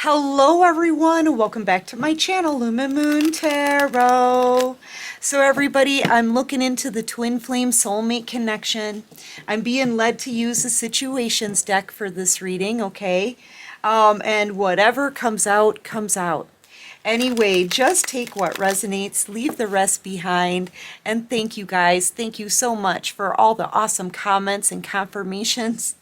Hello everyone, welcome back to my channel, Lumen Moon Tarot. So everybody, I'm looking into the Twin Flame Soulmate connection. I'm being led to use the Situations deck for this reading, okay? And whatever comes out, comes out. Anyway, just take what resonates, leave the rest behind, and thank you guys. Thank you so much for all the awesome comments and confirmations.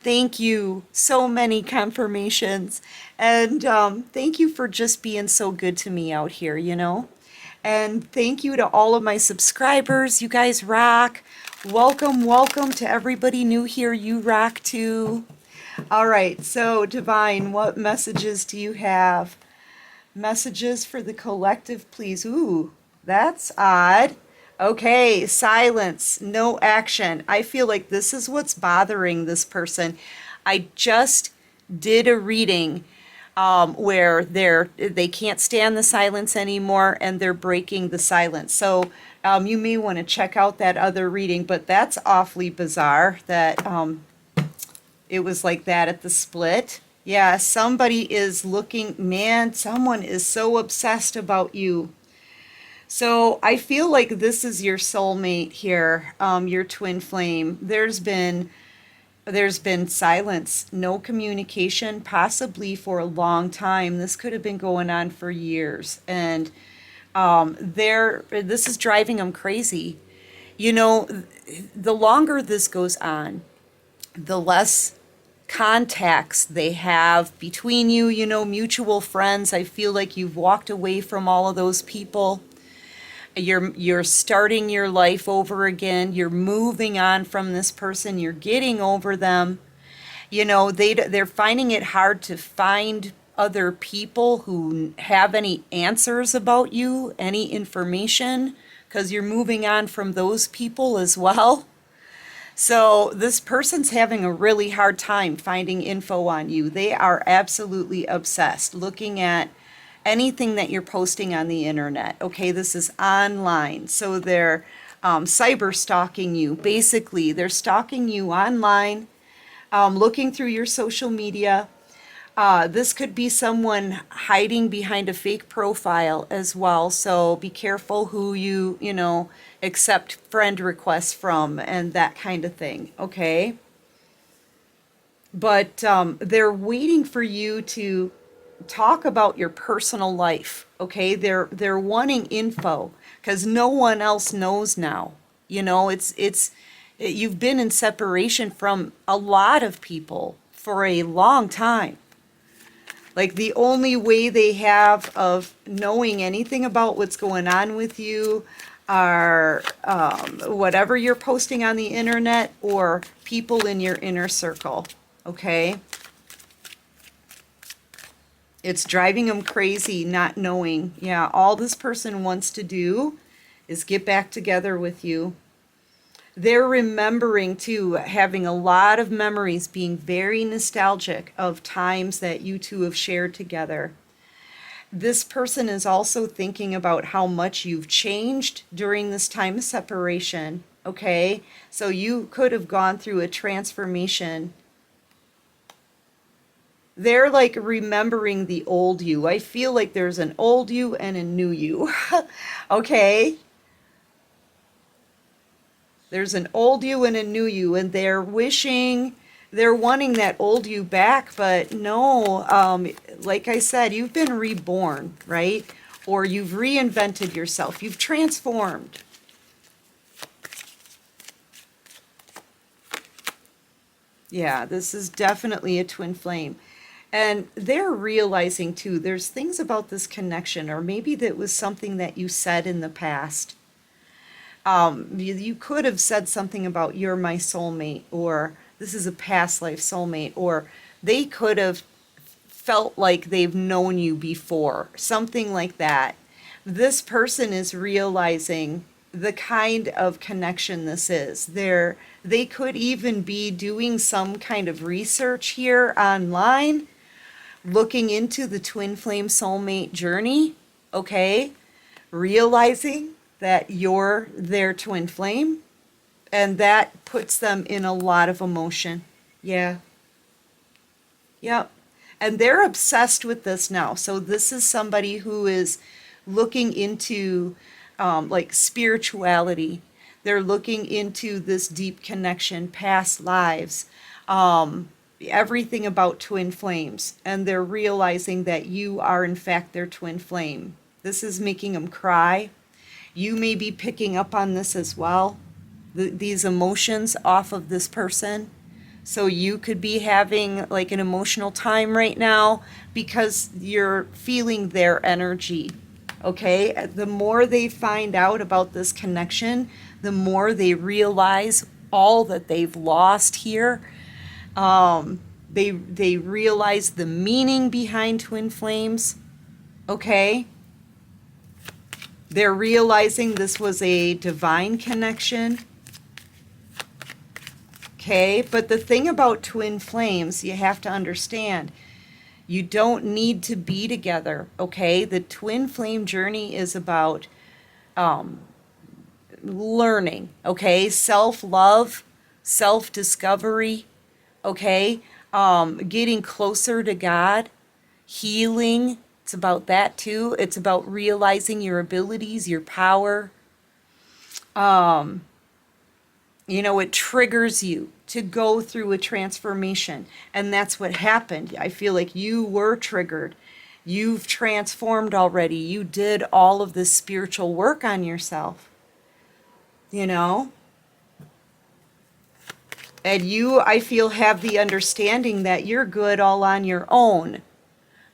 Thank you. So many confirmations. And thank you for just being so good to me out here. And thank you to all of my subscribers. You guys rock. Welcome, welcome to everybody new here. You rock too. All right, so Divine, what messages do you have? Messages for the collective, please. Ooh, that's odd. Okay, silence, no action. I feel like this is what's bothering this person. I just did a reading where they can't stand the silence anymore and they're breaking the silence. So you may want to check out that other reading, but that's awfully bizarre that it was like that at the split. Yeah, somebody is looking, man, someone is so obsessed about you. So I feel like this is your soulmate here, your twin flame. There's been silence, no communication, possibly for a long time. This could have been going on for years, and this is driving them crazy. The longer this goes on, the less contacts they have between you, mutual friends. I feel like you've walked away from all of those people. You're starting your life over again. You're moving on from this person. You're getting over them. They're finding it hard to find other people who have any answers about you, any information, because you're moving on from those people as well. So this person's having a really hard time finding info on you. They are absolutely obsessed, looking at anything that you're posting on the internet. Okay, this is online. So they're cyber stalking you. Basically, they're stalking you online, looking through your social media. This could be someone hiding behind a fake profile as well. So be careful who you accept friend requests from and that kind of thing. Okay. But they're waiting for you to talk about your personal life. Okay, they're wanting info because no one else knows now. It's you've been in separation from a lot of people for a long time. Like the only way they have of knowing anything about what's going on with you are whatever you're posting on the internet or people in your inner circle. Okay. It's driving them crazy not knowing. Yeah, all this person wants to do is get back together with you. They're remembering too, having a lot of memories, being very nostalgic of times that you two have shared together. This person is also thinking about how much you've changed during this time of separation. Okay, so you could have gone through a transformation. They're like remembering the old you. I feel like there's an old you and a new you. Okay? There's an old you and a new you, and they're wanting that old you back, but no, like I said, you've been reborn, right? Or you've reinvented yourself. You've transformed. Yeah, this is definitely a twin flame. And they're realizing too, there's things about this connection, or maybe that was something that you said in the past. You could have said something about you're my soulmate, or this is a past life soulmate, or they could have felt like they've known you before, something like that. This person is realizing the kind of connection this is. They could even be doing some kind of research here online, looking into the twin flame soulmate journey, okay? Realizing that you're their twin flame, and that puts them in a lot of emotion. Yeah. Yep. And they're obsessed with this now. So this is somebody who is looking into like spirituality. They're looking into this deep connection, past lives, everything about twin flames. And they're realizing that you are, in fact, their twin flame. This is making them cry. You may be picking up on this as well, these emotions off of this person. So you could be having like an emotional time right now because you're feeling their energy. Okay? The more they find out about this connection, the more they realize all that they've lost here. They realize the meaning behind twin flames. Okay? They're realizing this was a divine connection. Okay, but the thing about twin flames, you have to understand, you don't need to be together, okay? The twin flame journey is about learning, okay? Self-love, self-discovery, okay? Getting closer to God, healing, it's about that too. It's about realizing your abilities, your power. You know, it triggers you to go through a transformation. And that's what happened. I feel like you were triggered. You've transformed already. You did all of this spiritual work on yourself. You know? And you, I feel, have the understanding that you're good all on your own.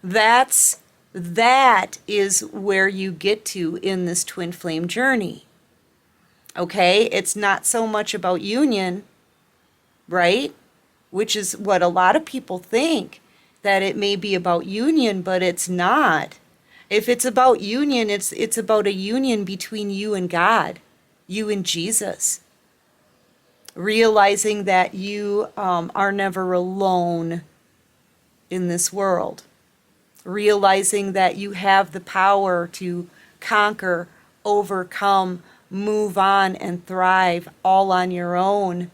That is where you get to in this twin flame journey. Okay? It's not so much about union, right? Which is what a lot of people think, that it may be about union, but it's not. If it's about union, it's about a union between you and God, you and Jesus. Realizing that you are never alone in this world. Realizing that you have the power to conquer, overcome, move on, and thrive all on your own.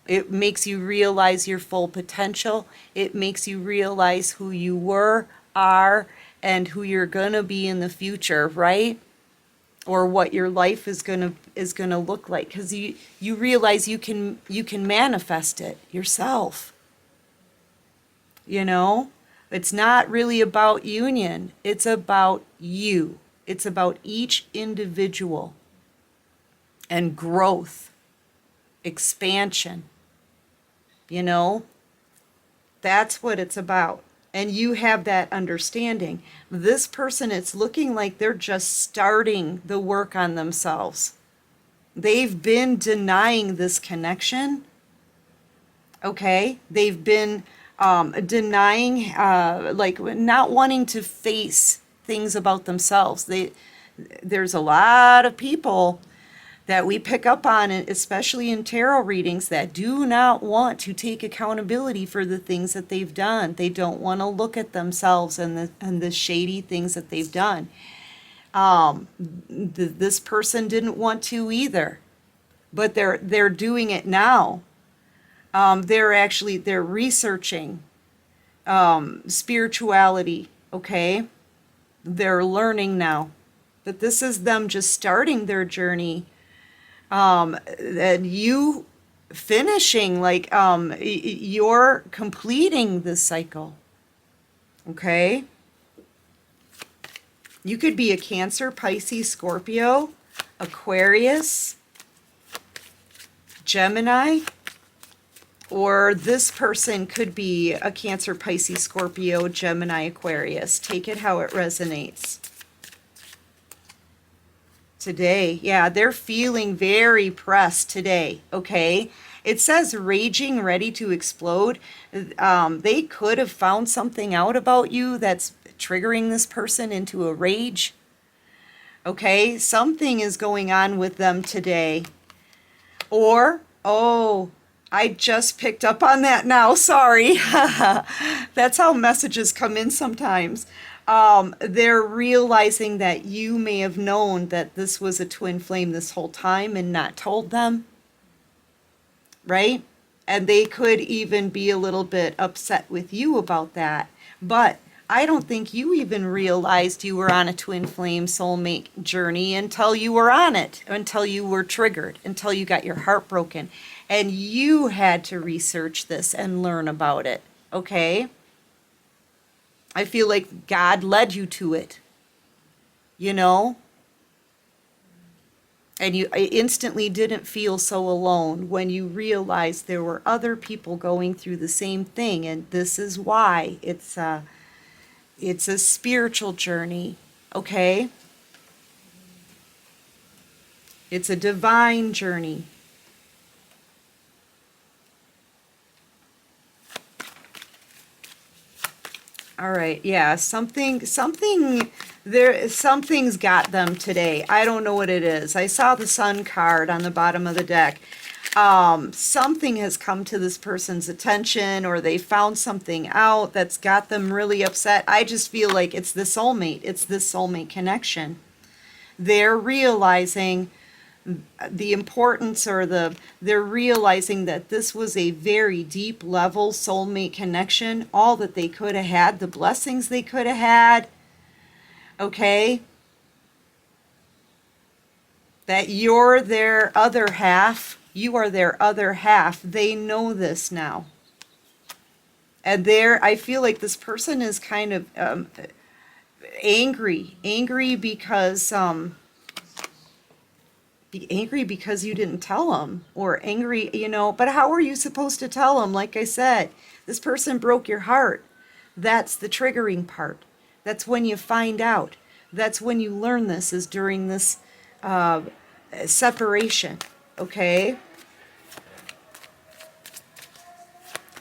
It makes you realize your full potential. It makes you realize who you were, are, and who you're going to be in the future, right? Or what your life is going to look like, because you realize you can manifest it yourself. You know? It's not really about union. It's about you. It's about each individual and growth, expansion. You know, that's what it's about. And you have that understanding. This person, it's looking like they're just starting the work on themselves. They've been denying this connection. Okay? They've been denying, like not wanting to face things about themselves. There's a lot of people that we pick up on, especially in tarot readings, that do not want to take accountability for the things that they've done. They don't want to look at themselves and the shady things that they've done. This person didn't want to either, but they're doing it now. They're researching spirituality, okay? They're learning now. But this is them just starting their journey. And you finishing, like, you're completing this cycle. Okay? You could be a Cancer, Pisces, Scorpio, Aquarius, Gemini, or this person could be a Cancer, Pisces, Scorpio, Gemini, Aquarius. Take it how it resonates. Today, yeah, they're feeling very pressed today, okay? It says raging, ready to explode. They could have found something out about you that's triggering this person into a rage, okay? Something is going on with them today. Or, oh, I just picked up on that now, sorry. That's how messages come in sometimes. They're realizing that you may have known that this was a twin flame this whole time and not told them, right? And they could even be a little bit upset with you about that. But I don't think you even realized you were on a twin flame soulmate journey until you were on it, until you were triggered, until you got your heart broken. And you had to research this and learn about it, okay? I feel like God led you to it, you know? And you instantly didn't feel so alone when you realized there were other people going through the same thing. And this is why it's a spiritual journey, okay? It's a divine journey. All right, yeah, something's got them today. I don't know what it is. I saw the Sun card on the bottom of the deck. Something has come to this person's attention, or they found something out that's got them really upset. I just feel like it's the soulmate. It's this soulmate connection. They're realizing the importance, or they're realizing that this was a very deep level soulmate connection, all that they could have had, the blessings they could have had, okay? That you're their other half, you are their other half. They know this now. And I feel like this person is kind of angry because angry because you didn't tell them, or angry, but how are you supposed to tell them? Like I said, this person broke your heart. That's the triggering part. That's when you find out. That's when you learn this, is during this separation, okay?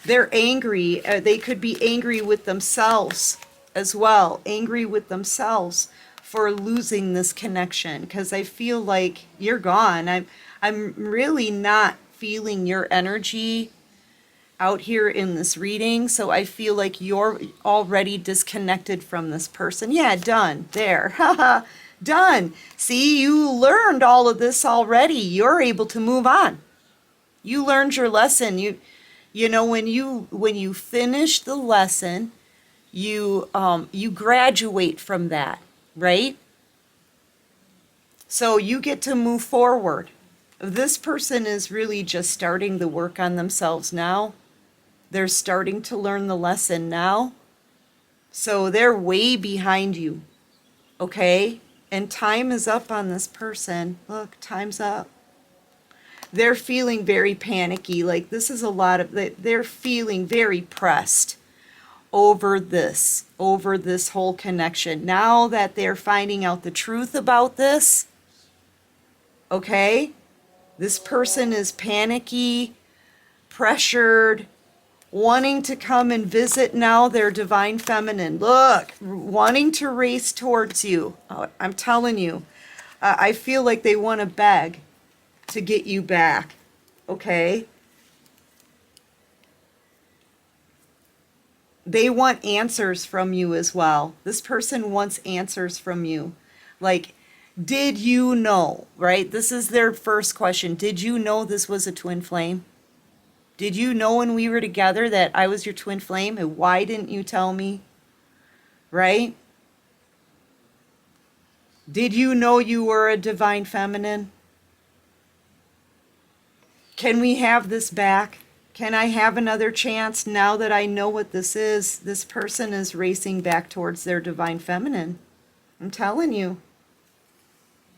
They're angry. They could be angry with themselves as well, angry with themselves for losing this connection, because I feel like you're gone. I'm really not feeling your energy out here in this reading, so I feel like you're already disconnected from this person. Yeah, done. There. Haha. Done. See, you learned all of this already. You're able to move on. You learned your lesson. You know, when you finish the lesson, you graduate from that, right? So you get to move forward. This person is really just starting the work on themselves now. They're starting to learn the lesson now. So they're way behind you, okay? And time is up on this person. Look, time's up. They're feeling very panicky. Like this is a lot of, they're feeling very pressed over this whole connection. Now that they're finding out the truth about this, okay? This person is panicky, pressured, wanting to come and visit now their divine feminine. Look, wanting to race towards you. I'm telling you, I feel like they want to beg to get you back, okay? They want answers from you as well. This person wants answers from you. Like, did you know, right? This is their first question. Did you know this was a twin flame? Did you know when we were together that I was your twin flame? And why didn't you tell me? Right? Did you know you were a divine feminine? Can we have this back? Can I have another chance now that I know what this is? This person is racing back towards their divine feminine. I'm telling you.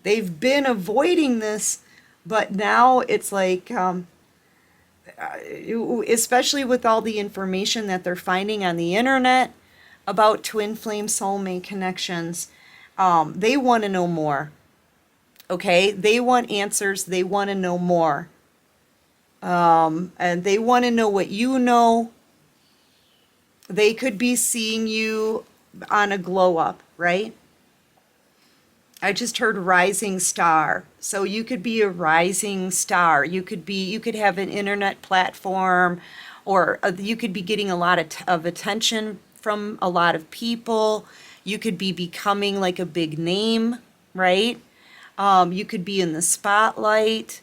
They've been avoiding this, but now it's like, especially with all the information that they're finding on the internet about twin flame soulmate connections, they want to know more. Okay? They want answers. They want to know more. And they want to know what you know. They could be seeing you on a glow up, right? I just heard rising star. So you could be a rising star. You could have an internet platform, or you could be getting a lot of attention from a lot of people. You could be becoming like a big name, right? You could be in the spotlight.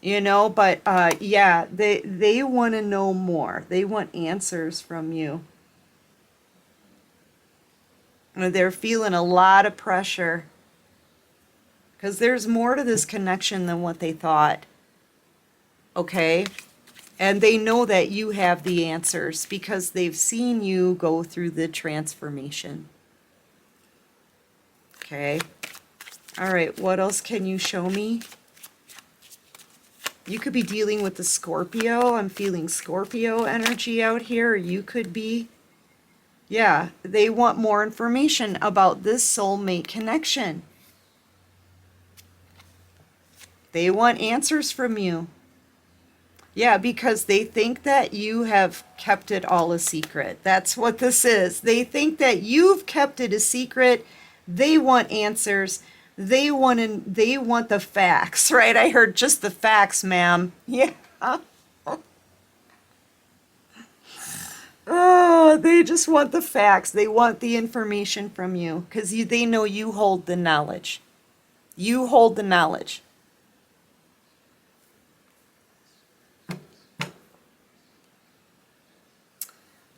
you know, but yeah, they want to know more. They want answers from you. They're feeling a lot of pressure because there's more to this connection than what they thought. Okay? And they know that you have the answers because they've seen you go through the transformation. Okay? All right, what else can you show me? You could be dealing with the Scorpio. I'm feeling Scorpio energy out here. Or you could be. Yeah, they want more information about this soulmate connection. They want answers from you. Yeah, because they think that you have kept it all a secret. That's what this is. They think that you've kept it a secret. They want answers. They want the facts, right? I heard just the facts, ma'am. Yeah. Oh, they just want the facts. They want the information from you because they know you hold the knowledge. You hold the knowledge.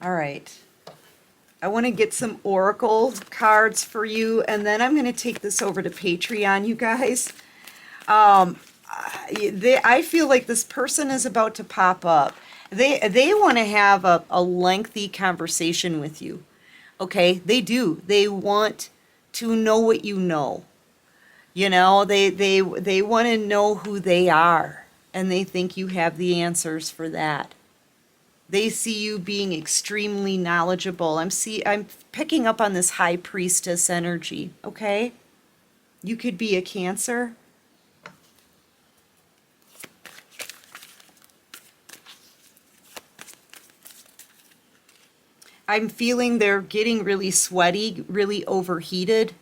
All right. I want to get some oracle cards for you, and then I'm going to take this over to Patreon, you guys. I feel like this person is about to pop up. They want to have a lengthy conversation with you. Okay, they do. They want to know what you know. You know, they want to know who they are, and they think you have the answers for that. They see you being extremely knowledgeable. I'm picking up on this high priestess energy, okay? You could be a Cancer. I'm feeling they're getting really sweaty, really overheated,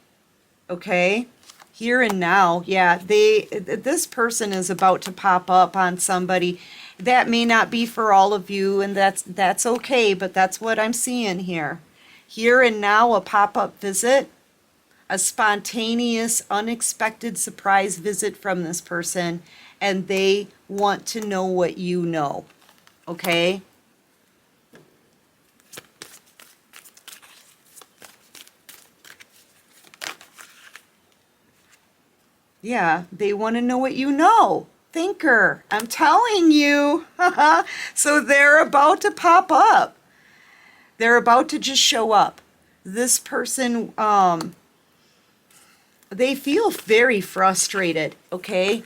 okay? Here and now, yeah, this person is about to pop up on somebody. That may not be for all of you, and that's okay, but that's what I'm seeing here. Here and now, a pop-up visit, a spontaneous, unexpected surprise visit from this person, and they want to know what you know, okay? Yeah, they want to know what you know. Thinker, I'm telling you. So they're about to pop up. They're about to just show up. This person, they feel very frustrated, okay?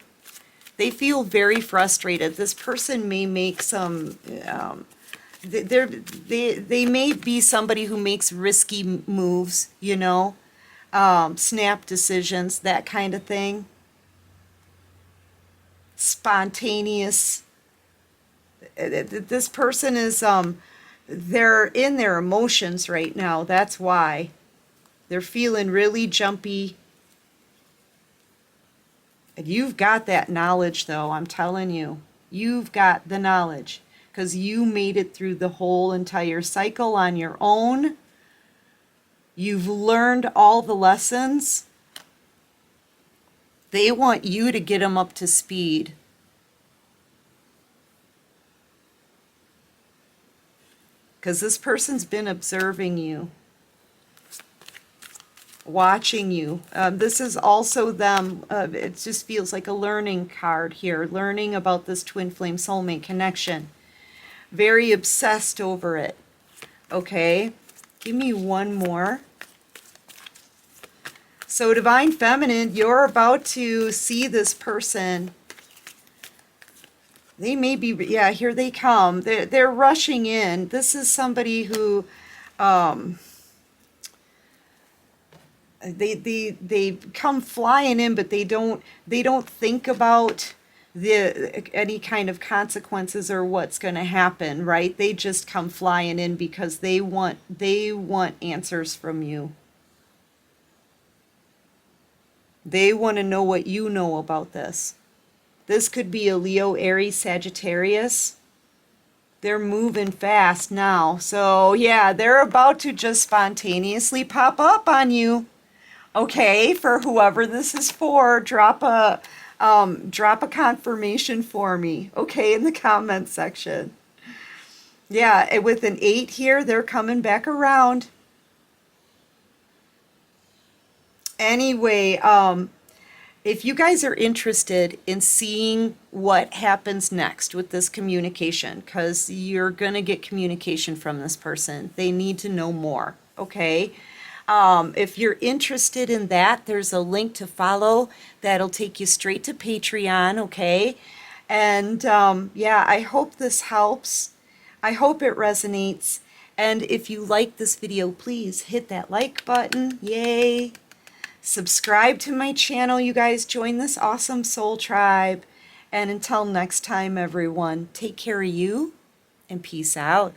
They feel very frustrated. This person may make some, they may be somebody who makes risky moves, you know, snap decisions, that kind of thing. Spontaneous. This person is, they're in their emotions right now. That's why. They're feeling really jumpy. And you've got that knowledge, though, I'm telling you. You've got the knowledge because you made it through the whole entire cycle on your own. You've learned all the lessons. They want you to get them up to speed. Because this person's been observing you, watching you. This is also them. It just feels like a learning card here, learning about this twin flame soulmate connection. Very obsessed over it. Okay, give me one more. So Divine Feminine, you're about to see this person. They may be, yeah, here they come. They're rushing in. This is somebody who, they come flying in, but they don't think about any kind of consequences or what's going to happen, right? They just come flying in because they want answers from you. They want to know what you know about this. This could be a Leo, Aries, Sagittarius. They're moving fast now. So yeah, they're about to just spontaneously pop up on you. Okay, for whoever this is for, drop a Drop a confirmation for me, okay, in the comment section. Yeah, and with an 8 here, they're coming back around. Anyway, if you guys are interested in seeing what happens next with this communication, because you're going to get communication from this person, they need to know more, okay? If you're interested in that, there's a link to follow that'll take you straight to Patreon, okay? And yeah, I hope this helps. I hope it resonates. And if you like this video, please hit that like button. Yay! Subscribe to my channel, you guys. Join this awesome soul tribe. And until next time, everyone, take care of you and peace out.